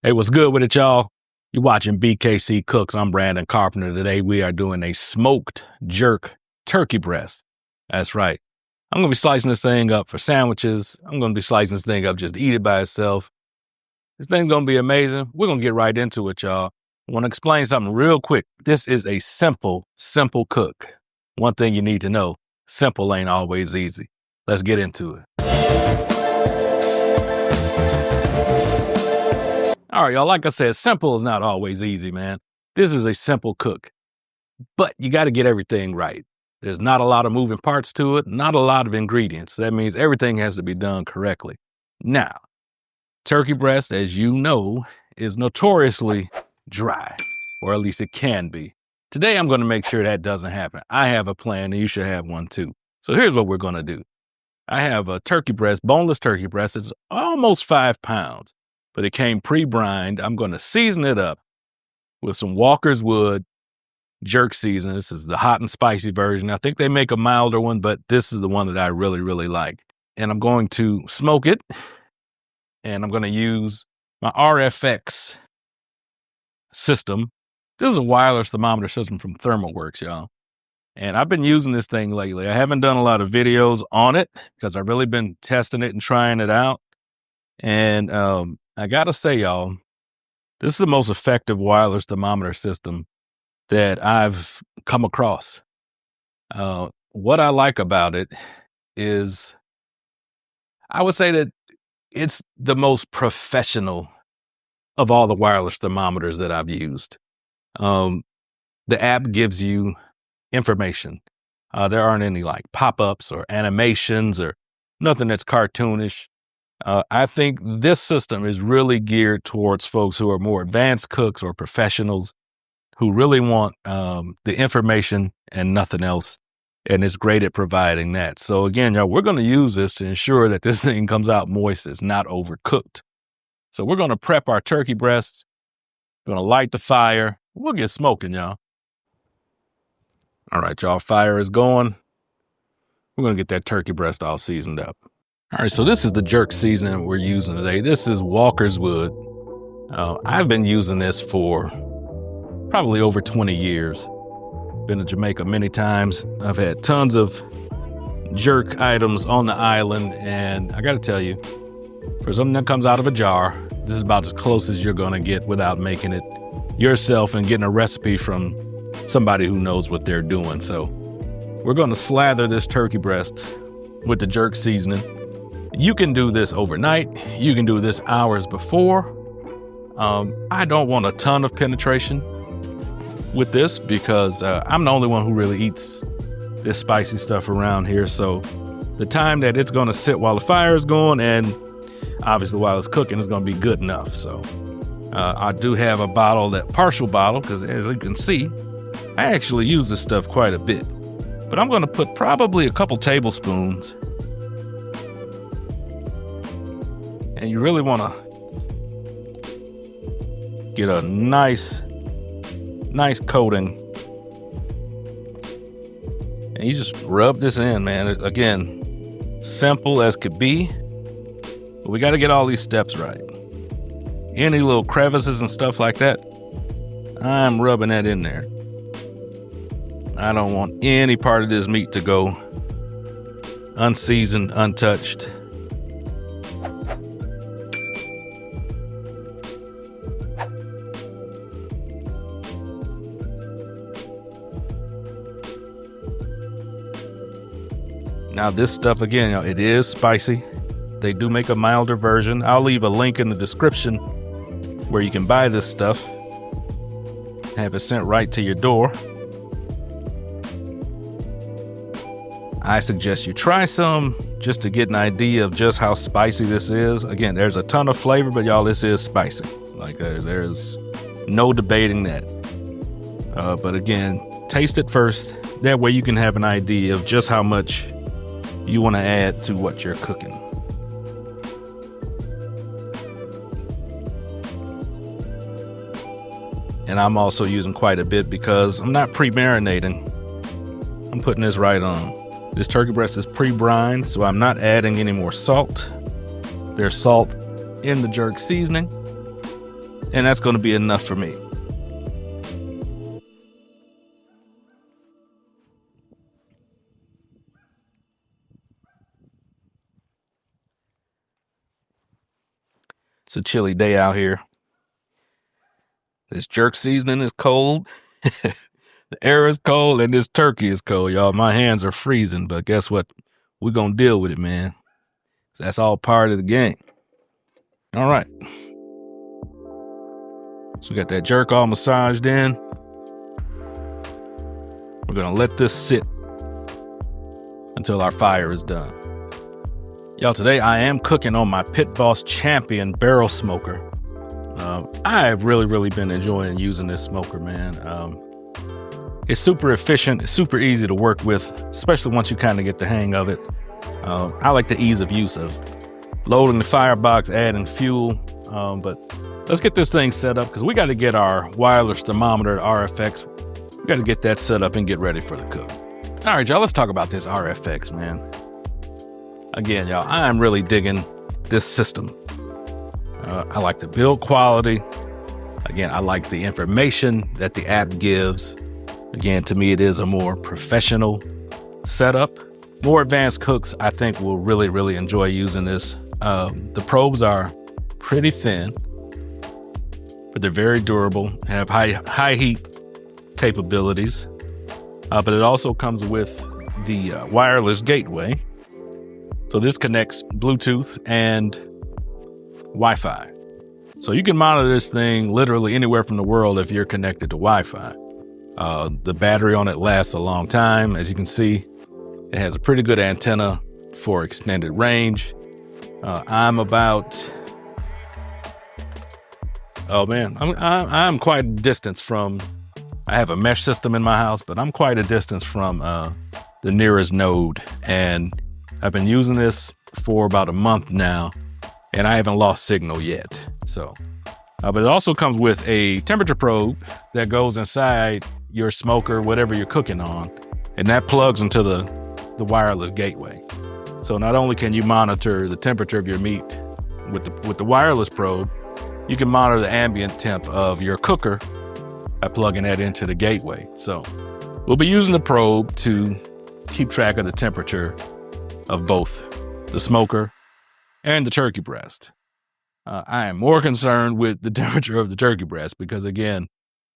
Hey, what's good with it, y'all? You're watching BKC Cooks. I'm Brandon Carpenter. Today we are doing a smoked jerk turkey breast. That's right. I'm going to be slicing this thing up for sandwiches. I'm going to be slicing this thing up just to eat it by itself. This thing's going to be amazing. We're going to get right into it, y'all. I want to explain something real quick. This is a simple cook. One thing you need to know, simple ain't always easy. Let's get into it. All right, y'all, like I said, simple is not always easy, man. This is a simple cook, but you got to get everything right. There's not a lot of moving parts to it, not a lot of ingredients. That means everything has to be done correctly. Now, turkey breast, as you know, is notoriously dry, or at least it can be. Today, I'm going to make sure that doesn't happen. I have a plan, and you should have one too. So here's what we're going to do. I have a turkey breast, boneless turkey breast. It's almost 5 pounds. But it came pre-brined. I'm going to season it up with some Walker's Wood jerk seasoning. This is the hot and spicy version. I think they make a milder one, but this is the one that I really, really like. And I'm going to smoke it, and I'm going to use my RFX system. This is a wireless thermometer system from ThermalWorks, y'all. And I've been using this thing lately. I haven't done a lot of videos on it because I've really been testing it and trying it out. And I got to say, y'all, this is the most effective wireless thermometer system that I've come across. What I like about it is I would say that it's the most professional of all the wireless thermometers that I've used. The app gives you information. There aren't any like pop-ups or animations or nothing that's cartoonish. I think this system is really geared towards folks who are more advanced cooks or professionals who really want the information and nothing else. And it's great at providing that. So again, y'all, we're going to use this to ensure that this thing comes out moist. It's not overcooked. So we're going to prep our turkey breasts. Going to light the fire. We'll get smoking, y'all. All right, y'all, fire is going. We're going to get that turkey breast all seasoned up. All right, so this is the jerk seasoning we're using today. This is Walker's Wood. I've been using this for probably over 20 years. Been to Jamaica many times. I've had tons of jerk items on the island, and I got to tell you, for something that comes out of a jar, this is about as close as you're going to get without making it yourself and getting a recipe from somebody who knows what they're doing. So we're going to slather this turkey breast with the jerk seasoning. You can do this overnight. You can do this hours before. I don't want a ton of penetration with this because I'm the only one who really eats this spicy stuff around here. So the time that it's going to sit while the fire is going and obviously while it's cooking is going to be good enough. So I do have a bottle, that partial bottle, because as you can see, I actually use this stuff quite a bit. But I'm going to put probably a couple tablespoons. And you really want to get a nice coating. And you just rub this in, man. Again, simple as could be. But we got to get all these steps right. Any little crevices and stuff like that, I'm rubbing that in there. I don't want any part of this meat to go unseasoned, untouched. Now this stuff, again, you know, it is spicy. They do make a milder version. I'll leave a link in the description where you can buy this stuff. Have it sent right to your door. I suggest you try some just to get an idea of just how spicy this is. Again, there's a ton of flavor, but y'all, this is spicy. Like there's no debating that. But again, taste it first. That way you can have an idea of just how much you want to add to what you're cooking. And I'm also using quite a bit because I'm not pre-marinating. I'm putting this right on. This turkey breast is pre-brined, so I'm not adding any more salt. There's salt in the jerk seasoning. and that's going to be enough for me. It's a chilly day out here. This jerk seasoning is cold. The air is cold and this turkey is cold, y'all. My hands are freezing, but guess what? We're going to deal with it, man. That's all part of the game. All right. So we got that jerk all massaged in. We're going to let this sit until our fire is done. Y'all, today I am cooking on my Pit Boss Champion barrel smoker. I've really been enjoying using this smoker, man. It's super efficient. It's super easy to work with, especially once you kind of get the hang of it. I like the ease of use of loading the firebox, adding fuel. But let's get this thing set up because we got to get our wireless thermometer, RFX. We got to get that set up and get ready for the cook. All right, y'all, let's talk about this RFX, man. Again, y'all, I'm really digging this system. I like the build quality. Again, I like the information that the app gives. Again, to me, it is a more professional setup. More advanced cooks, I think, will really enjoy using this. The probes are pretty thin, but they're very durable, have high heat capabilities. But it also comes with the wireless gateway. So this connects Bluetooth and Wi-Fi. So you can monitor this thing literally anywhere from the world if you're connected to Wi-Fi. The battery on it lasts a long time. As you can see, it has a pretty good antenna for extended range. I'm quite a distance from, I have a mesh system in my house, but I'm quite a distance from the nearest node. And I've been using this for about a month now, and I haven't lost signal yet. So, but it also comes with a temperature probe that goes inside your smoker, whatever you're cooking on, and that plugs into the wireless gateway. So not only can you monitor the temperature of your meat with the wireless probe, you can monitor the ambient temp of your cooker by plugging that into the gateway. So we'll be using the probe to keep track of the temperature of both the smoker and the turkey breast. I am more concerned with the temperature of the turkey breast because, again,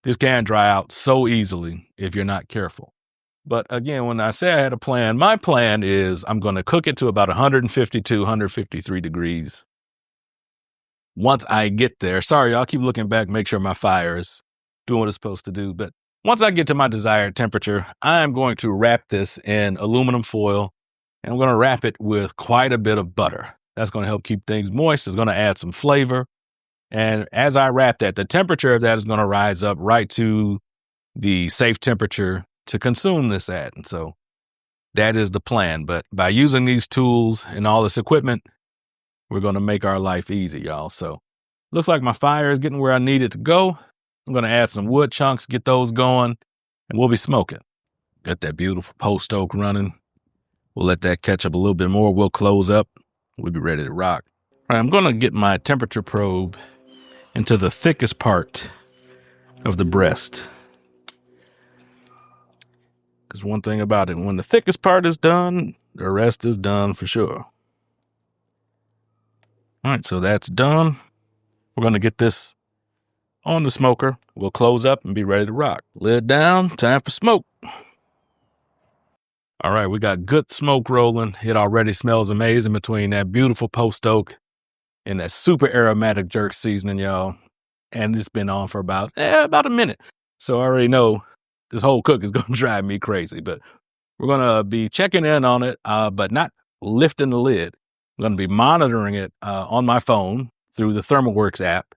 this can dry out so easily if you're not careful. But again, when I say I had a plan, my plan is I'm going to cook it to about 152, 153 degrees. Once I get there, sorry, I'll keep looking back, make sure my fire is doing what it's supposed to do. But once I get to my desired temperature, I'm going to wrap this in aluminum foil, and I'm going to wrap it with quite a bit of butter. That's going to help keep things moist. It's going to add some flavor. And as I wrap that, the temperature of that is going to rise up right to the safe temperature to consume this at. And so that is the plan. But by using these tools and all this equipment, we're going to make our life easy, y'all. So looks like my fire is getting where I need it to go. I'm going to add some wood chunks, get those going, and we'll be smoking. Got that beautiful post oak running. We'll let that catch up a little bit more. We'll close up. We'll be ready to rock. All right, I'm going to get my temperature probe into the thickest part of the breast. Because one thing about it, when the thickest part is done, the rest is done for sure. All right, so that's done. We're going to get this on the smoker. We'll close up and be ready to rock. Lid down, time for smoke. All right, we got good smoke rolling. It already smells amazing between that beautiful post oak and that super aromatic jerk seasoning, y'all. And it's been on for about a minute. So I already know this whole cook is going to drive me crazy. But we're going to be checking in on it, but not lifting the lid. I'm going to be monitoring it on my phone through the ThermalWorks app.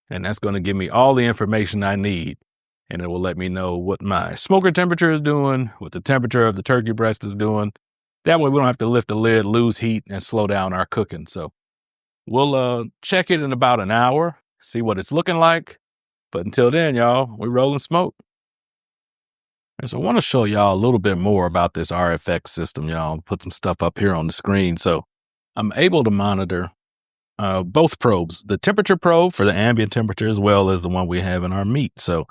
And that's going to give me all the information I need. And it will let me know what my smoker temperature is doing, what the temperature of the turkey breast is doing. That way we don't have to lift the lid, lose heat, and slow down our cooking. So we'll check it in about an hour, see what it's looking like. But until then, y'all, we're rolling smoke. And so I want to show y'all a little bit more about this RFX system, y'all. Put some stuff up here on the screen. So I'm able to monitor both probes, the temperature probe for the ambient temperature as well as the one we have in our meat. So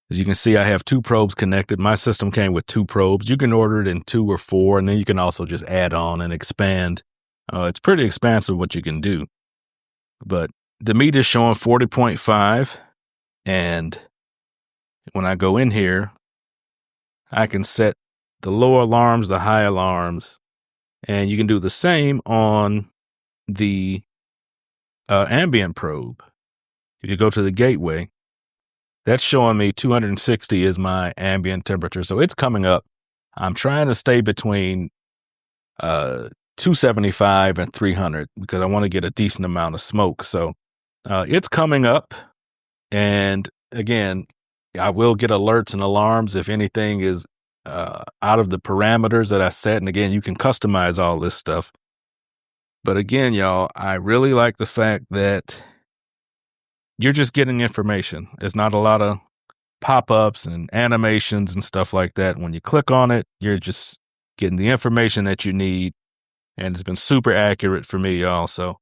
as you can see, I have 2 probes connected. My system came with 2 probes. You can order it in 2 or 4, and then you can also just add on and expand. It's pretty expansive what you can do. But the meat is showing 40.5, and when I go in here, I can set the low alarms, the high alarms, and you can do the same on the ambient probe. If you go to the gateway, that's showing me 260 is my ambient temperature. So it's coming up. I'm trying to stay between 275 and 300 because I want to get a decent amount of smoke. So it's coming up. And again, I will get alerts and alarms if anything is out of the parameters that I set. And again, you can customize all this stuff. But again, y'all, I really like the fact that you're just getting information. There's not a lot of pop-ups and animations and stuff like that. When you click on it, you're just getting the information that you need. And it's been super accurate for me, y'all. So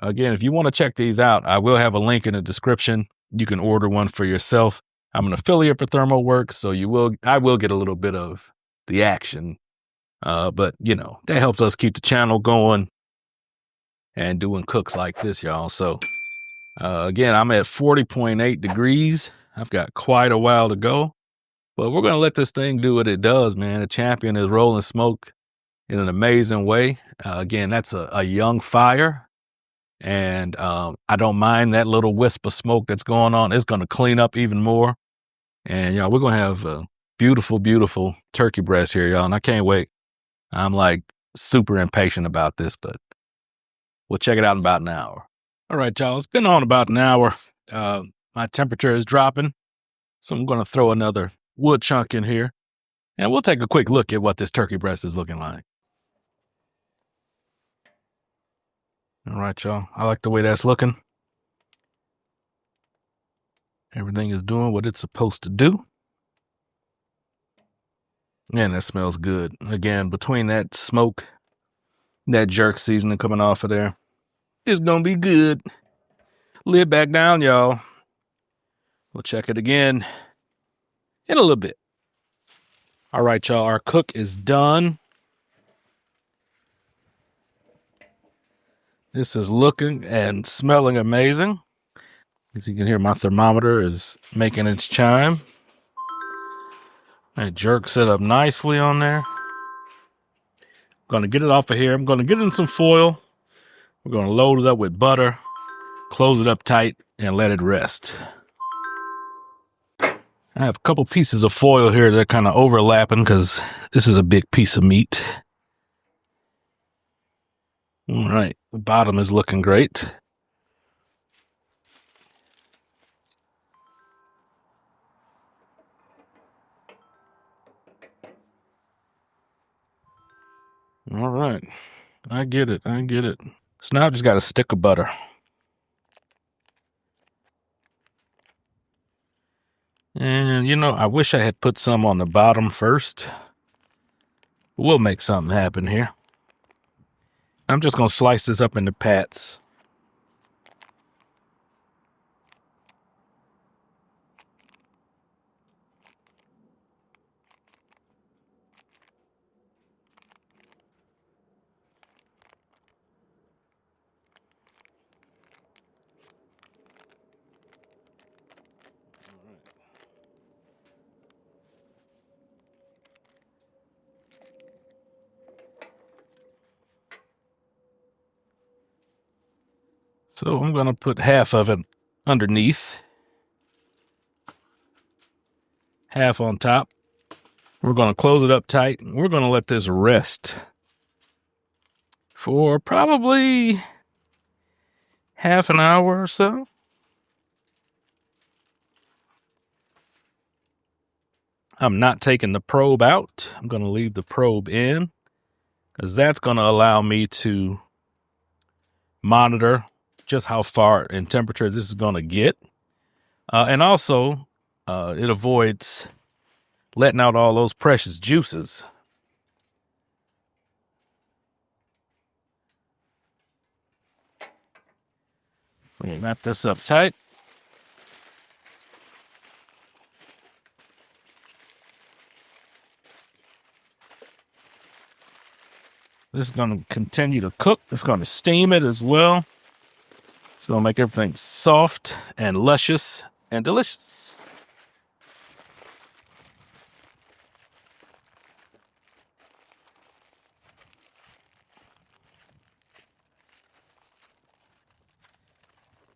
again, if you want to check these out, I will have a link in the description. You can order one for yourself. I'm an affiliate for ThermoWorks, so I will get a little bit of the action. But that helps us keep the channel going and doing cooks like this, y'all. So again, I'm at 40.8 degrees. I've got quite a while to go, but we're going to let this thing do what it does, man. The champion is rolling smoke in an amazing way. Again, that's a young fire, and I don't mind that little wisp of smoke that's going on. It's going to clean up even more. And y'all, we're going to have a beautiful, beautiful turkey breast here, y'all, and I can't wait. I'm like super impatient about this, but we'll check it out in about an hour. All right, y'all, it's been on about an hour. My temperature is dropping, so I'm going to throw another wood chunk in here, and we'll take a quick look at what this turkey breast is looking like. All right, y'all, I like the way that's looking. Everything is doing what it's supposed to do. Man, that smells good. Again, between that smoke, that jerk seasoning coming off of there, it's going to be good. Lid back down, y'all. We'll check it again in a little bit. All right, y'all, our cook is done. This is looking and smelling amazing. As you can hear, my thermometer is making its chime. That jerk set up nicely on there. Going to get it off of here. I'm going to get in some foil. We're going to load it up with butter, close it up tight, and let it rest. I have a couple pieces of foil here that are kind of overlapping because this is a big piece of meat. All right, the bottom is looking great. All right, I get it. So now I've just got a stick of butter. And, I wish I had put some on the bottom first. We'll make something happen here. I'm just going to slice this up into pats. So I'm going to put half of it underneath, half on top. We're going to close it up tight. We're going to let this rest for probably half an hour or so. I'm not taking the probe out. I'm going to leave the probe in because that's going to allow me to monitor just how far in temperature this is going to get. And also, it avoids letting out all those precious juices. Let me wrap this up tight. This is going to continue to cook. It's going to steam it as well. It's going to make everything soft and luscious and delicious.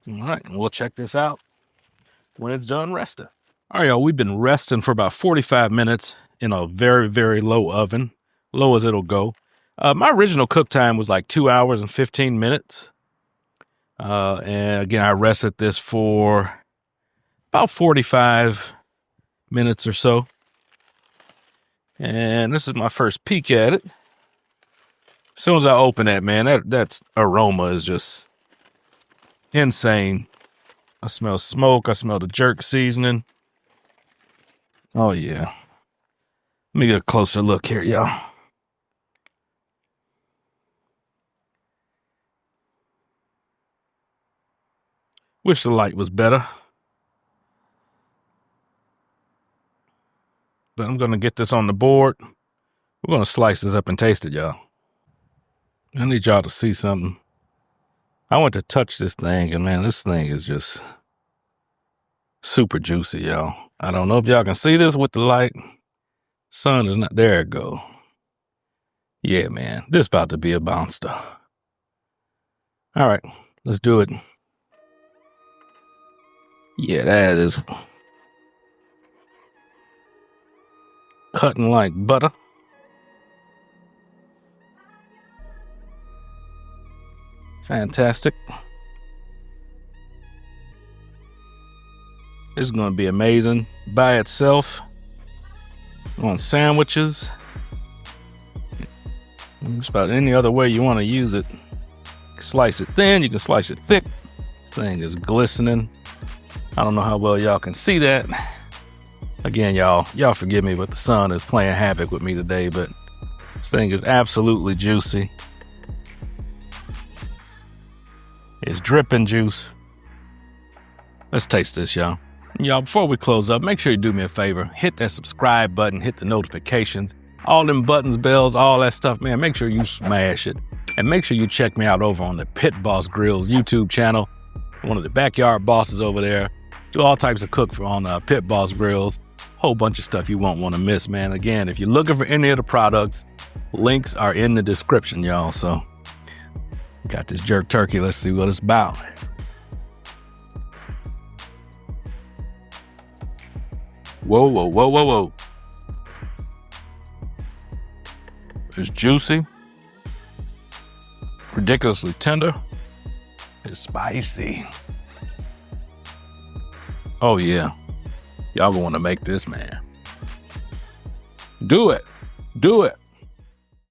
All right, and we'll check this out when it's done resting. All right, y'all, we've been resting for about 45 minutes in a very, very low oven, low as it'll go. My original cook time was like 2 hours and 15 minutes. And again, I rested this for about 45 minutes or so. And this is my first peek at it. As soon as I open that, man, that's aroma is just insane. I smell smoke. I smell the jerk seasoning. Oh, yeah. Let me get a closer look here, y'all. Wish the light was better. But I'm going to get this on the board. We're going to slice this up and taste it, y'all. I need y'all to see something. I went to touch this thing, and man, this thing is just super juicy, y'all. I don't know if y'all can see this with the light. Sun is not, there it go. Yeah, man, this about to be a monster. All right, let's do it. Yeah, that is cutting like butter. Fantastic. This is going to be amazing by itself. On sandwiches. Just about any other way you want to use it. You can slice it thin, you can slice it thick. This thing is glistening. I don't know how well y'all can see that. Again, y'all forgive me, but the sun is playing havoc with me today, but this thing is absolutely juicy. It's dripping juice. Let's taste this, y'all. Y'all, before we close up, make sure you do me a favor. Hit that subscribe button, hit the notifications, all them buttons, bells, all that stuff, man. Make sure you smash it. And make sure you check me out over on the Pit Boss Grills YouTube channel. One of the backyard bosses over there. Do all types of cook for on Pit Boss Grills. Whole bunch of stuff you won't want to miss, man. Again, if you're looking for any of the products, links are in the description, y'all. So, got this jerk turkey. Let's see what it's about. Whoa, whoa, whoa, whoa, whoa. It's juicy. Ridiculously tender. It's spicy. Oh, yeah. Y'all gonna want to make this, man. Do it. Do it.